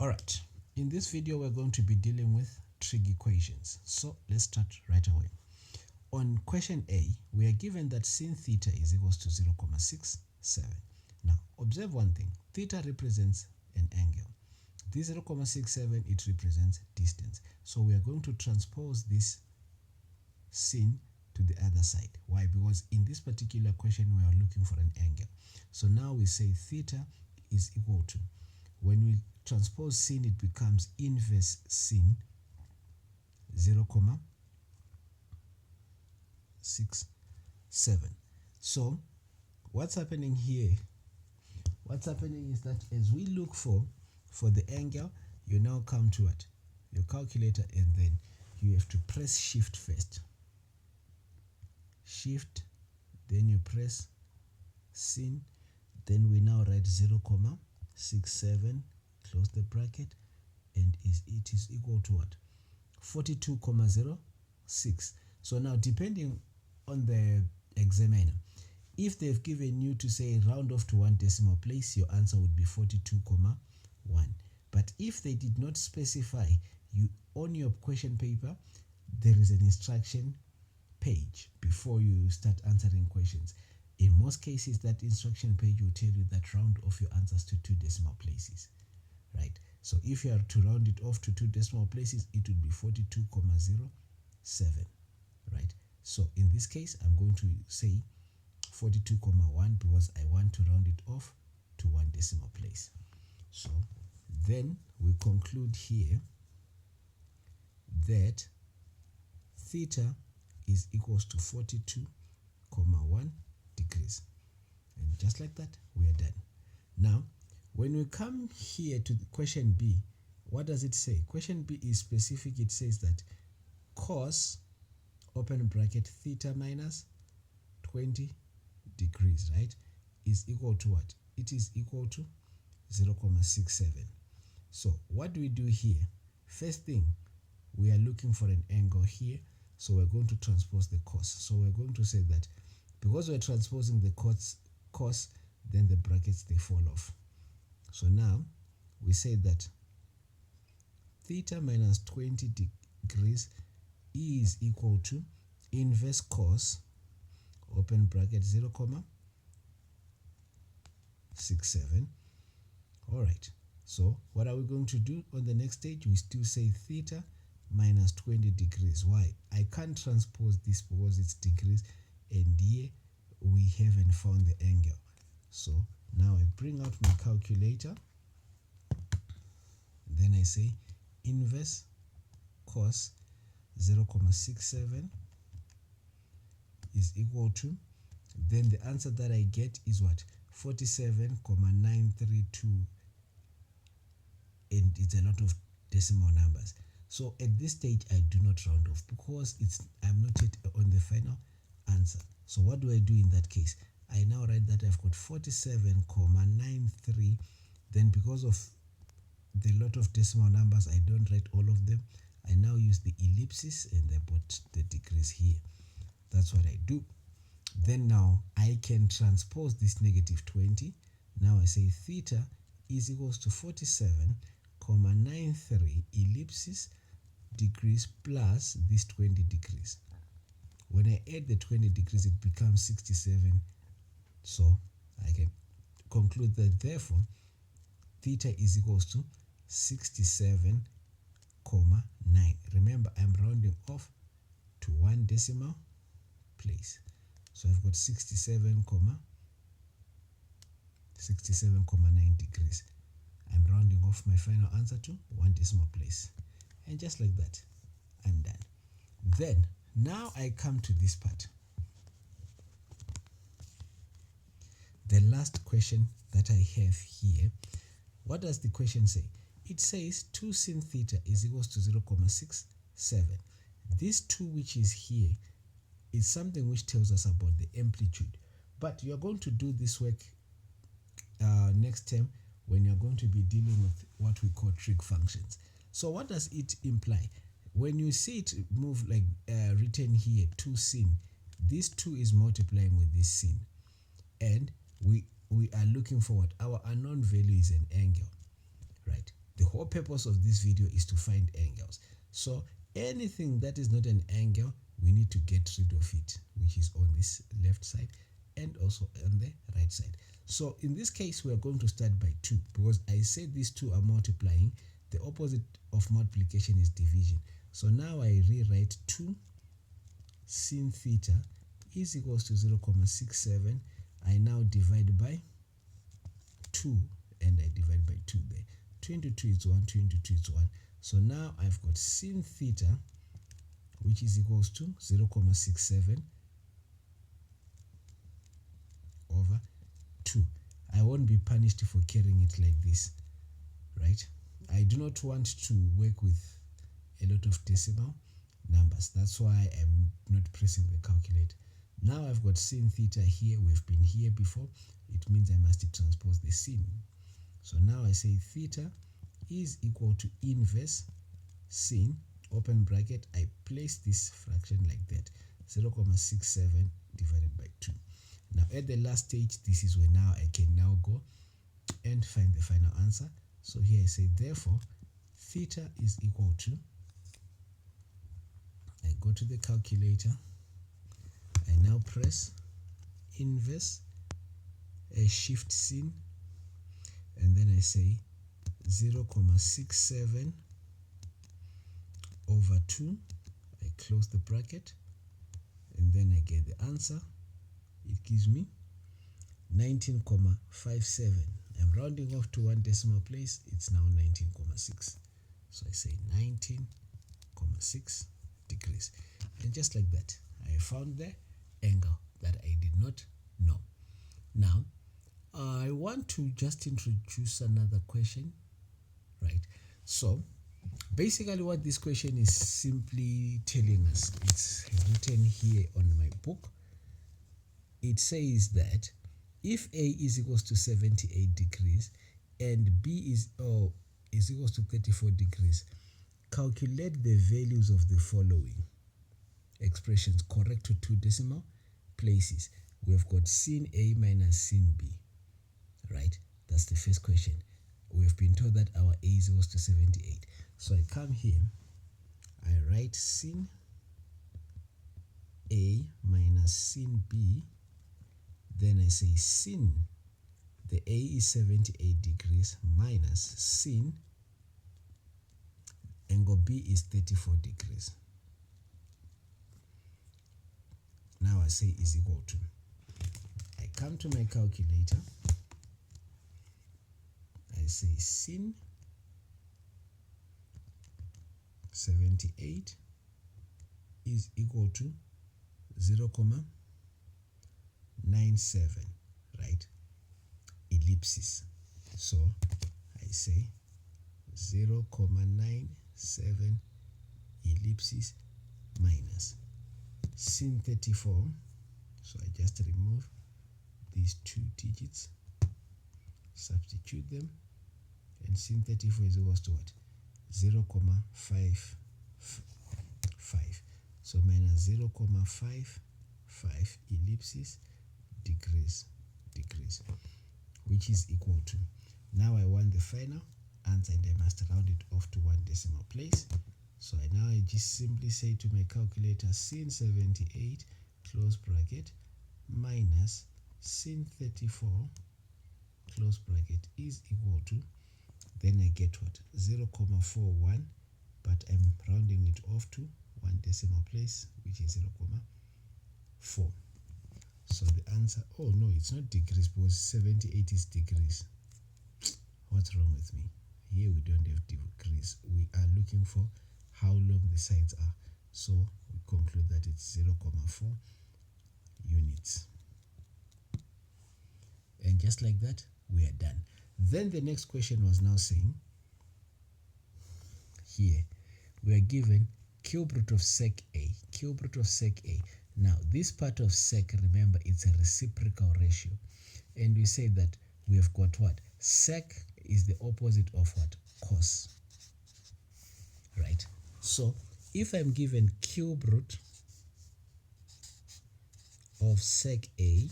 Alright, in this video we're going to be dealing with trig equations. So let's start right away. On question A, we are given that sin theta is equals to 0.67. Now observe one thing, theta represents an angle. This 0.67, it represents distance. So we are going to transpose this sin to the other side. Why? Because in this particular question we are looking for an angle. So now we say theta is equal to, when we transpose sin, it becomes inverse sin 0.67. So what's happening here? What's happening is that as we look for the angle, you now come to what? Your calculator, and then you have to press shift first. Shift, then you press sin, then we now write 0.67, close the bracket, and it is equal to what? 42.06. So now, depending on the examiner, if they've given you to say round off to one decimal place, your answer would be 42.1. But if they did not specify, you on your question paper, there is an instruction page before you start answering questions. In most cases, that instruction page will tell you that round off your answers to 2 decimal places, right? So if you are to round it off to 2 decimal places, it would be 42.07, right? So in this case, I'm going to say 42.1 because I want to round it off to 1 decimal place. So then we conclude here that theta is equals to 42.1 degrees. And just like that, we are done. Now, when we come here to the question B, what does it say? Question B is specific. It says that cos, open bracket, theta minus 20 degrees, right, is equal to what? It is equal to 0.67. So what do we do here? First thing, we are looking for an angle here. So we're going to transpose the cos. So we're going to say that because we're transposing the cos, then the brackets, they fall off. So now we say that theta minus 20 degrees is equal to inverse cos, open bracket, 0.67. All right. So what are we going to do on the next stage? We still say theta minus 20 degrees. Why? I can't transpose this because it's degrees, and here we haven't found the angle. So now I bring out my calculator, then I say inverse cos 0.67 is equal to, then the answer that I get is what? 47.932, and it's a lot of decimal numbers. So at this stage, I do not round off because I'm not yet on the final answer. So what do I do in that case? I now write that I've got 47.93. Then because of the lot of decimal numbers, I don't write all of them. I now use the ellipsis and I put the degrees here. That's what I do. Then now I can transpose this negative 20. Now I say theta is equals to 47.93 ellipsis degrees plus this 20 degrees. When I add the 20 degrees, it becomes 67. So I can conclude that therefore theta is equals to 67.9. Remember, I'm rounding off to 1 decimal place. So I've got 67.9 degrees. I'm rounding off my final answer to 1 decimal place. And just like that, I'm done. Then, now I come to this part. The last question that I have here. What does the question say? It says 2 sin theta is equals to 0.67. This 2 which is here is something which tells us about the amplitude. But you're going to do this work next term when you're going to be dealing with what we call trig functions. So what does it imply? When you see it move like written here, 2 sin, this 2 is multiplying with this sin. And we are looking for what? Our unknown value is an angle, right? The whole whole purpose of this video is to find angles. So anything that is not an angle, we need to get rid of it, which is on this left side and also on the right side. So in this case, we are going to start by 2 because I said these two are multiplying. The opposite of multiplication is division. So now I rewrite 2 sin theta is equals to 0.67. I now divide by 2 and I divide by 2 there. 2 into 2 is 1, 2 into 2 is 1. So now I've got sin theta, which is equals to 0.67 over 2. I won't be punished for carrying it like this, right? I do not want to work with a lot of decimal numbers. That's why I'm not pressing the calculator. Now I've got sin theta here. We've been here before. It means I must transpose the sin. So now I say theta is equal to inverse sin, open bracket. I place this fraction like that, 0.67 divided by 2. Now at the last stage, this is where now I can now go and find the final answer. So here I say, therefore, theta is equal to, I go to the calculator, I now press inverse, a shift sin, and then I say 0.67 over 2. I close the bracket, and then I get the answer. It gives me 19.57. I'm rounding off to one decimal place. It's now 19.6. So I say 19.6 degrees. And just like that, I found the angle that I did not know. Now, I want to just introduce another question, right? So, basically what this question is simply telling us, it's written here on my book. It says that if A is equals to 78 degrees and B is equals to 34 degrees, calculate the values of the following expressions correct to 2 decimal places. We've got sin A minus sin B, right? That's the first question. We've been told that our A is equals to 78. So I come here, I write sin A minus sin B. Then I say sin, the A is 78 degrees minus sin, angle B is 34 degrees. Now I say is equal to, I come to my calculator, I say sin 78 is equal to 0.97, right? Ellipsis. So I say 0.97 ellipsis minus sin 34. So I just remove these 2 digits, substitute them, and sin 34 is equals to what? 0.55. So minus 0.55 ellipsis degrees, which is equal to, now I want the final answer and I must round it off to one decimal place. So I just simply say to my calculator, sin 78 close bracket minus sin 34 close bracket is equal to, then I get what? 0.41, but I'm rounding it off to one decimal place, which is 0.4. So the answer, oh no, it's not degrees because 78 is degrees. What's wrong with me? Here we don't have degrees. We are looking for how long the sides are. So we conclude that it's 0.4 units. And just like that, we are done. Then the next question was now saying, here, we are given cube root of sec A. Cube root of sec A. Now, this part of sec, remember, it's a reciprocal ratio. And we say that we have got what? Sec is the opposite of what? Cos. Right? So, if I'm given cube root of sec A,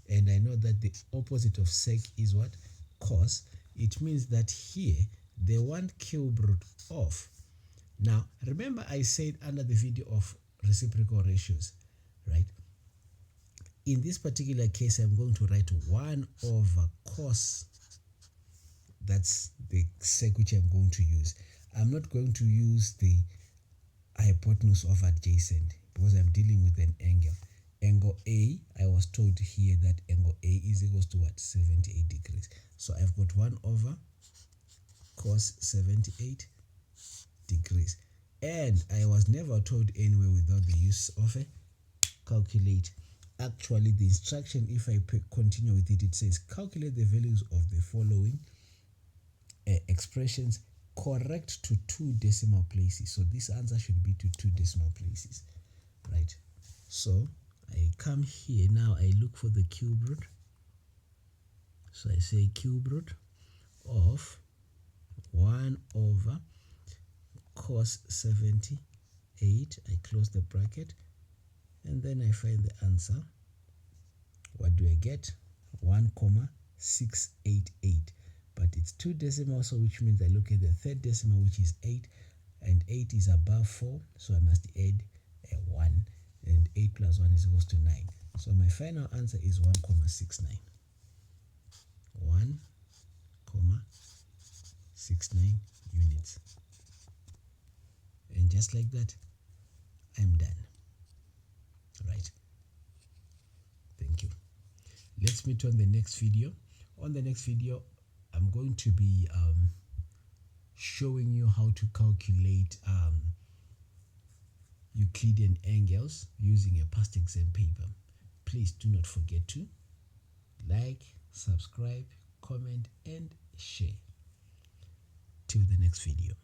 and I know that the opposite of sec is what? Cos. it means that here they want cube root of. Now remember I said under the video of reciprocal ratios, right? In this particular case, I'm going to write 1 over cos. That's the sec which I'm going to use. I'm not going to use the hypotenuse of adjacent because I'm dealing with an angle. Angle A, I was told here that angle A is equals to what? 78 degrees. So I've got 1 over cos 78 degrees. And I was never told anywhere without the use of a calculate. Actually, the instruction, if I continue with it, it says calculate the values of the following expressions correct to 2 decimal places. So this answer should be to 2 decimal places, right? So I come here now, I look for the cube root. So I say cube root of 1 over cos 78. I close the bracket and then I find the answer. What do I get? 1,688. But it's 2 decimals, so which means I look at the third decimal, which is 8, and 8 is above 4, so I must add a 1, and 8 plus 1 is equals to 9. So my final answer is 1,69. 1,69 units. And just like that, I'm done. Right? Thank you. Let's meet on the next video. On the next video, I'm going to be showing you how to calculate Euclidean angles using a past exam paper. Please do not forget to like, subscribe, comment, and share. Till the next video.